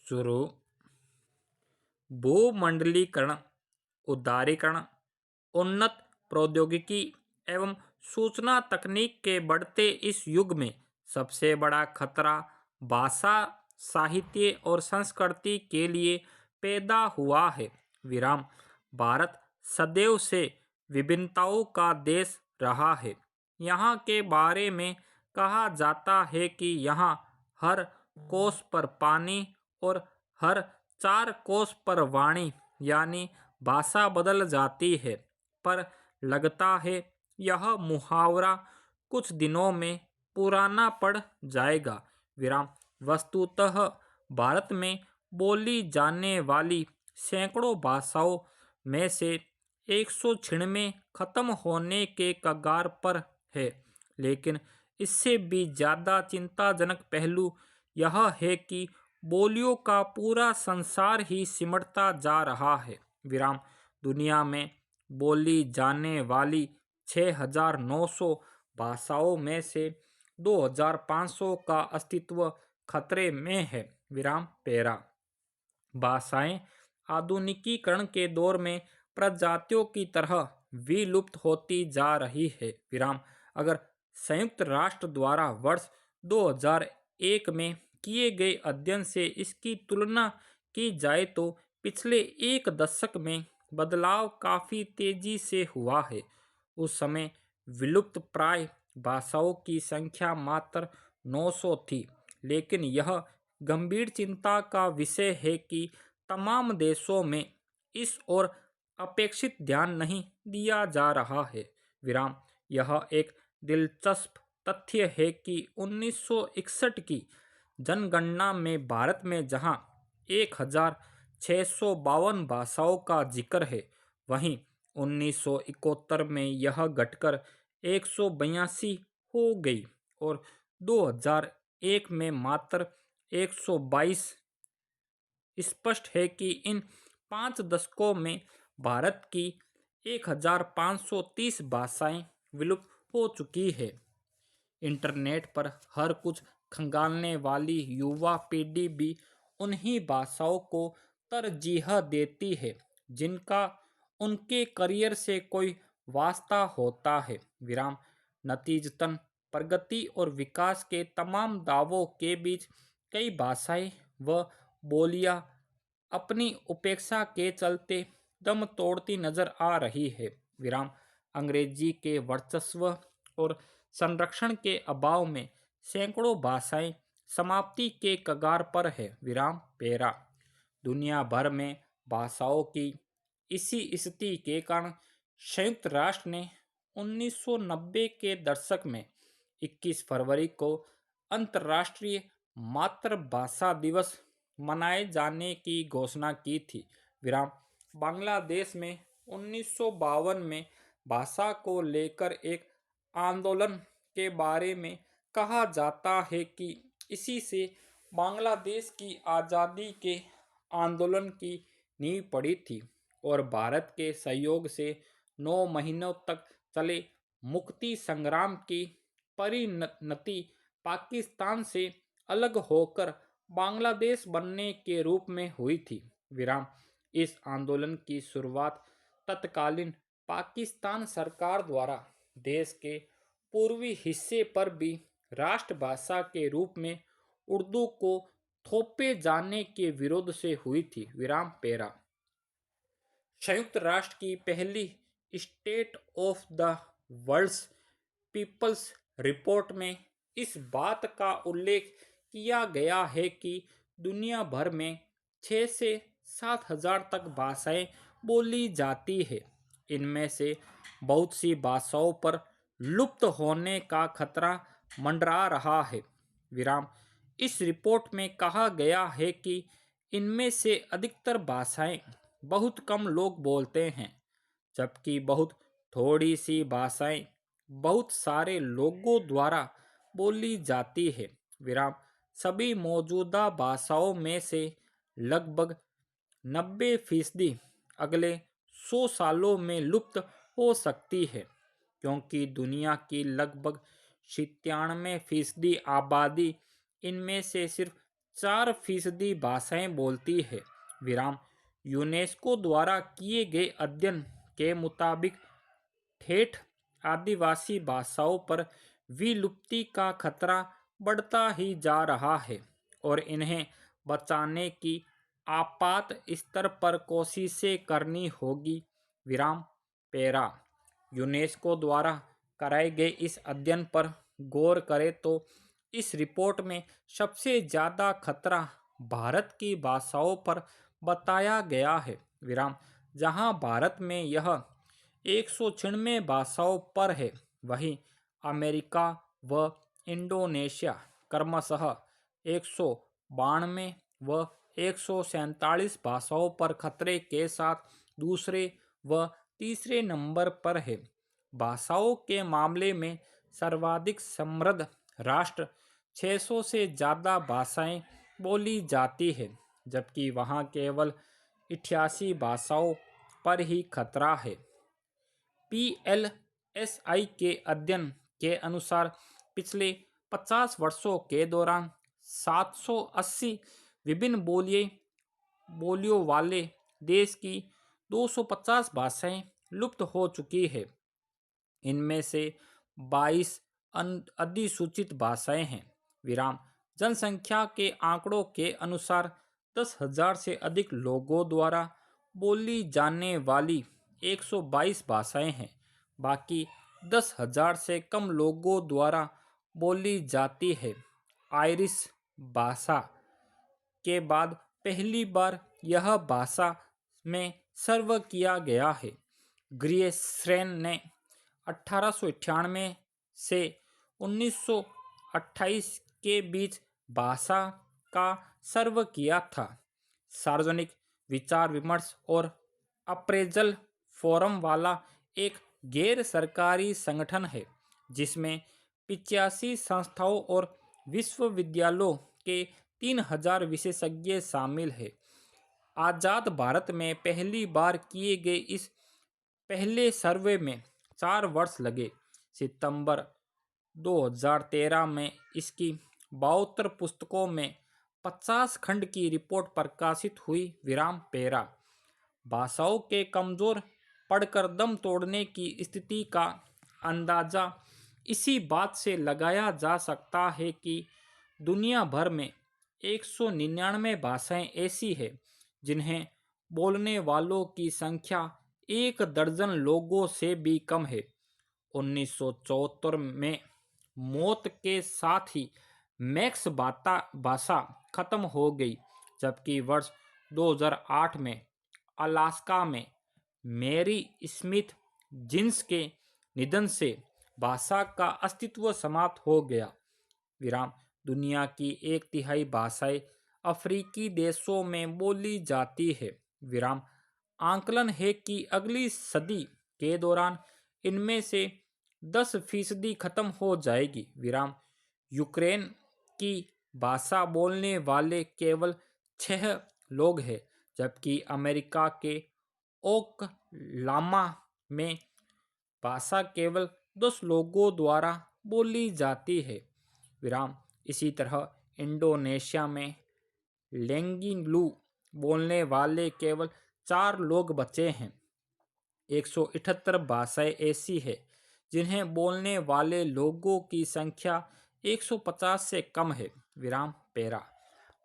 शुरू। भूमंडलीकरण, उदारीकरण, उन्नत प्रौद्योगिकी एवं सूचना तकनीक के बढ़ते इस युग में सबसे बड़ा खतरा भाषा, साहित्य और संस्कृति के लिए पैदा हुआ है। विराम। भारत सदैव से विभिन्नताओं का देश रहा है। यहाँ के बारे में कहा जाता है कि यहाँ हर कोस पर पानी और हर 4 कोस पर वाणी यानी भाषा बदल जाती है। पर लगता है यह मुहावरा कुछ दिनों में पुराना पड़ जाएगा। विराम। वस्तुतः भारत में बोली जाने वाली सैकड़ों भाषाओं में से 196 खत्म होने के कगार पर है। लेकिन इससे भी ज़्यादा चिंताजनक पहलू यह है कि बोलियों का पूरा संसार ही सिमटता जा रहा है। विराम। दुनिया में बोली जाने वाली 6,900 भाषाओं में से 2,500 का अस्तित्व खतरे में है। विराम पेरा। भाषाएं आधुनिकीकरण के दौर में प्रजातियों की तरह विलुप्त होती जा रही है। विराम। अगर संयुक्त राष्ट्र द्वारा वर्ष 2001 में किए गए अध्ययन से इसकी तुलना की जाए तो पिछले एक दशक में बदलाव काफ़ी तेजी से हुआ है। उस समय विलुप्त प्राय भाषाओं की संख्या मात्र 900 थी। लेकिन यह गंभीर चिंता का विषय है कि तमाम देशों में इस ओर अपेक्षित ध्यान नहीं दिया जा रहा है। विराम। यह एक दिलचस्प तथ्य है कि 1961 की जनगणना में भारत में जहां 1,652 भाषाओं का जिक्र है, वहीं 1971 में यह घटकर 182 हो गई और 2001 में मात्र 122। स्पष्ट है कि इन 5 दशकों में भारत की 1,530 भाषाएं विलुप्त हो चुकी है। इंटरनेट पर हर कुछ खंगालने वाली युवा पीढ़ी भी उन्हीं भाषाओं को तरजीह देती है जिनका उनके करियर से कोई वास्ता होता है। विराम। नतीजतन प्रगति और विकास के तमाम दावों के बीच कई भाषाएं व बोलियां अपनी उपेक्षा के चलते दम तोड़ती नजर आ रही है। विराम। अंग्रेजी के वर्चस्व और संरक्षण के अभाव में सैकड़ों भाषाएं समाप्ति के कगार पर है। विराम पेरा। दुनिया भर में भाषाओं की इसी स्थिति के कारण संयुक्त राष्ट्र ने 1990 के दशक में 21 फरवरी को अंतर्राष्ट्रीय मातृभाषा दिवस मनाए जाने की घोषणा की थी। विराम। बांग्लादेश में 1952 में भाषा को लेकर एक आंदोलन के बारे में कहा जाता है कि इसी से बांग्लादेश की आज़ादी के आंदोलन की नींव पड़ी थी और भारत के सहयोग से 9 महीनों तक चले मुक्ति संग्राम की परिणति पाकिस्तान से अलग होकर बांग्लादेश बनने के रूप में हुई थी। विराम। इस आंदोलन की शुरुआत तत्कालीन पाकिस्तान सरकार द्वारा देश के पूर्वी हिस्से पर भी राष्ट्रभाषा के रूप में उर्दू को थोपे जाने के विरोध से हुई थी। विराम पेरा। संयुक्त राष्ट्र की पहली state of the world's people's report में इस बात का उल्लेख किया गया है कि दुनिया भर में 6 से 7,000 तक भाषाएं बोली जाती है। इनमें से बहुत सी भाषाओं पर लुप्त होने का खतरा मंडरा रहा है। विराम। इस रिपोर्ट में कहा गया है कि इनमें से अधिकतर भाषाएं बहुत कम लोग बोलते हैं, जबकि बहुत थोड़ी सी भाषाएं बहुत सारे लोगों द्वारा बोली जाती है। विराम। सभी मौजूदा भाषाओं में से लगभग 90% अगले 100 सालों में लुप्त हो सकती है, क्योंकि दुनिया की लगभग 97% आबादी इनमें से सिर्फ 4% भाषाएं बोलती है। विराम। यूनेस्को द्वारा किए गए अध्ययन के मुताबिक ठेठ आदिवासी भाषाओं पर विलुप्ति का खतरा बढ़ता ही जा रहा है और इन्हें बचाने की आपात स्तर पर कोशिशें करनी होगी। विराम। पेरा। यूनेस्को द्वारा कराए गए इस अध्ययन पर गौर करें तो इस रिपोर्ट में सबसे ज़्यादा खतरा भारत की भाषाओं पर बताया गया है। विराम। जहां भारत में यह 196 भाषाओं पर है, वहीं अमेरिका व इंडोनेशिया क्रमशः 192 व 147 भाषाओं पर खतरे के साथ दूसरे व तीसरे नंबर पर है। भाषाओं के मामले में सर्वाधिक समृद्ध राष्ट्र 600 से ज़्यादा भाषाएं बोली जाती है, जबकि वहाँ केवल 88 भाषाओं पर ही खतरा है। PLSI के अध्ययन के अनुसार पिछले 50 वर्षों के दौरान 780 विभिन्न बोलियों वाले देश की 250 भाषाएं लुप्त हो चुकी है। इनमें से 22 अधिसूचित भाषाएं हैं। विराम। जनसंख्या के आंकड़ों के अनुसार 10,000 से अधिक लोगों द्वारा बोली जाने वाली 122 भाषाएं हैं। बाकी 10,000 से कम लोगों द्वारा बोली जाती है। आयरिश भाषा के बाद पहली बार यह भाषा में सर्व किया गया है। ग्रियर्सन ने 1898 से 1928 के बीच भाषा का सर्व किया था। सार्वजनिक विचार विमर्श और अप्रेजल फोरम वाला एक गैर सरकारी संगठन है जिसमें 85 संस्थाओं और विश्वविद्यालयों के 3000 विशेषज्ञ शामिल हैं। आज़ाद भारत में पहली बार किए गए इस पहले सर्वे में 4 वर्ष लगे। सितंबर 2013 में इसकी 72 पुस्तकों में 50 खंड की रिपोर्ट प्रकाशित हुई। विराम। पेरा। भाषाओं के कमज़ोर पड़कर दम तोड़ने की स्थिति का अंदाज़ा इसी बात से लगाया जा सकता है कि दुनिया भर में 199 भाषाएं ऐसी हैं जिन्हें बोलने वालों की संख्या 1 दर्जन लोगों से भी कम है। 1974 में मौत के साथ ही मैक्स भाषा खत्म हो गई, जबकि वर्ष 2008 में अलास्का में मैरी स्मिथ जिन्स के निधन से भाषा का अस्तित्व समाप्त हो गया। विराम। दुनिया की 1/3 भाषाएं अफ्रीकी देशों में बोली जाती है। विराम। आंकलन है कि अगली सदी के दौरान इनमें से 10% खत्म हो जाएगी। विराम। यूक्रेन की भाषा बोलने वाले केवल 6 लोग हैं, जबकि अमेरिका के ओकलामा में भाषा केवल 10 लोगों द्वारा बोली जाती है। विराम। इसी तरह इंडोनेशिया में लेंगिलू बोलने वाले केवल 4 लोग बचे हैं। 178 भाषाएं ऐसी हैं जिन्हें बोलने वाले लोगों की संख्या 150 से कम है। विराम। पेरा।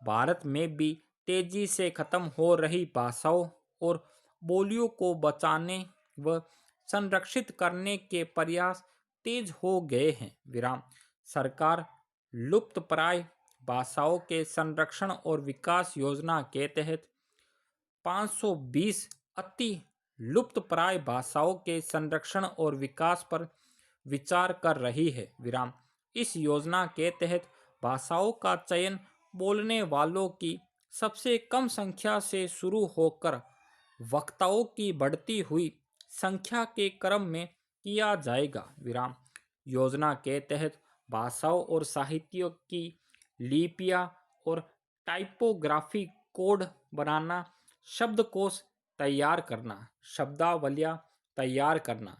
भारत में भी तेजी से खत्म हो रही भाषाओं और बोलियों को बचाने व संरक्षित करने के प्रयास तेज हो गए हैं। विराम। सरकार लुप्तप्राय भाषाओं के संरक्षण और विकास योजना के तहत 520 अति लुप्तप्राय भाषाओं के संरक्षण और विकास पर विचार कर रही है। विराम। इस योजना के तहत भाषाओं का चयन बोलने वालों की सबसे कम संख्या से शुरू होकर वक्ताओं की बढ़ती हुई संख्या के क्रम में किया जाएगा। विराम। योजना के तहत भाषाओं और साहित्यों की लिपियां और टाइपोग्राफी कोड बनाना, शब्दकोश तैयार करना, शब्दावलियां तैयार करना,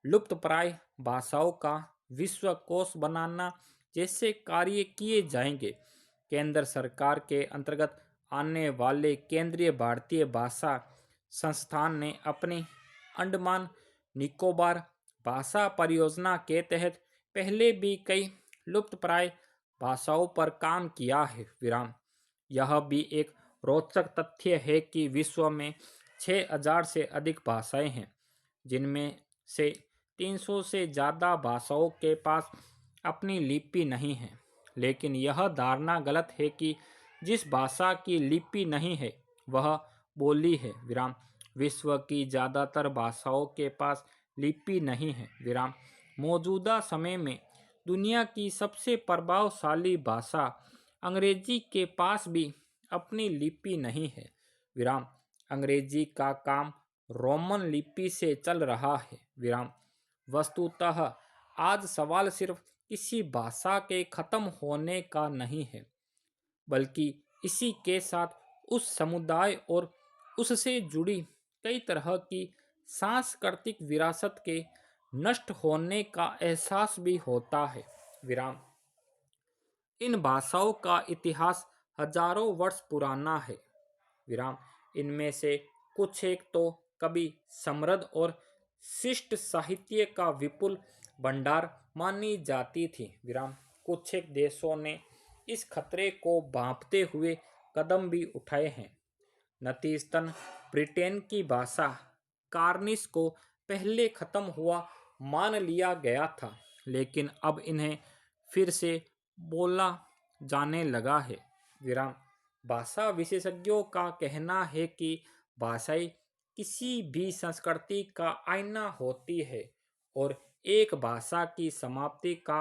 लुप्तप्राय भाषाओं का विश्वकोश बनाना जैसे कार्य किए जाएंगे। केंद्र सरकार के अंतर्गत आने वाले केंद्रीय भारतीय भाषा संस्थान ने अपनी अंडमान निकोबार भाषा परियोजना के तहत पहले भी कई लुप्तप्राय भाषाओं पर काम किया है। विराम। यह भी एक रोचक तथ्य है कि विश्व में 6,000 से अधिक भाषाएं हैं, जिनमें से 300 से ज़्यादा भाषाओं के पास अपनी लिपि नहीं है। लेकिन यह धारणा गलत है कि जिस भाषा की लिपि नहीं है वह बोली है। विराम। विश्व की ज़्यादातर भाषाओं के पास लिपि नहीं है। विराम। मौजूदा समय में दुनिया की सबसे प्रभावशाली भाषा अंग्रेजी के पास भी अपनी लिपि नहीं है। विराम। अंग्रेजी का काम रोमन लिपि से चल रहा है। विराम। वस्तुतः आज सवाल सिर्फ किसी भाषा के खत्म होने का नहीं है, बल्कि इसी के साथ उस समुदाय और उससे जुड़ी कई तरह की सांस्कृतिक विरासत के नष्ट होने का एहसास भी होता है। विराम। इन भाषाओं का इतिहास हजारों वर्ष पुराना है। विराम। इनमें से कुछ एक तो कभी समृद्ध और शिष्ट साहित्य का विपुल भंडार मानी जाती थी। विराम। कुछ एक देशों ने इस खतरे को भांपते हुए कदम भी उठाए हैं। नतीजतन ब्रिटेन की भाषा कार्निश को पहले खत्म हुआ मान लिया गया था, लेकिन अब इन्हें फिर से बोला जाने लगा है। विराम। भाषा विशेषज्ञों का कहना है कि भाषाएं किसी भी संस्कृति का आईना होती है और एक भाषा की समाप्ति का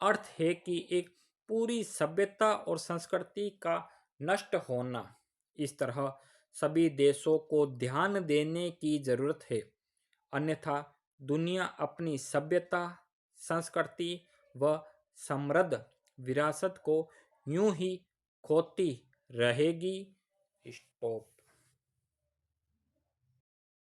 अर्थ है कि एक पूरी सभ्यता और संस्कृति का नष्ट होना। इस तरह सभी देशों को ध्यान देने की जरूरत है, अन्यथा दुनिया अपनी सभ्यता, संस्कृति व समृद्ध विरासत को यूं ही खोती रहेगी। स्टॉप।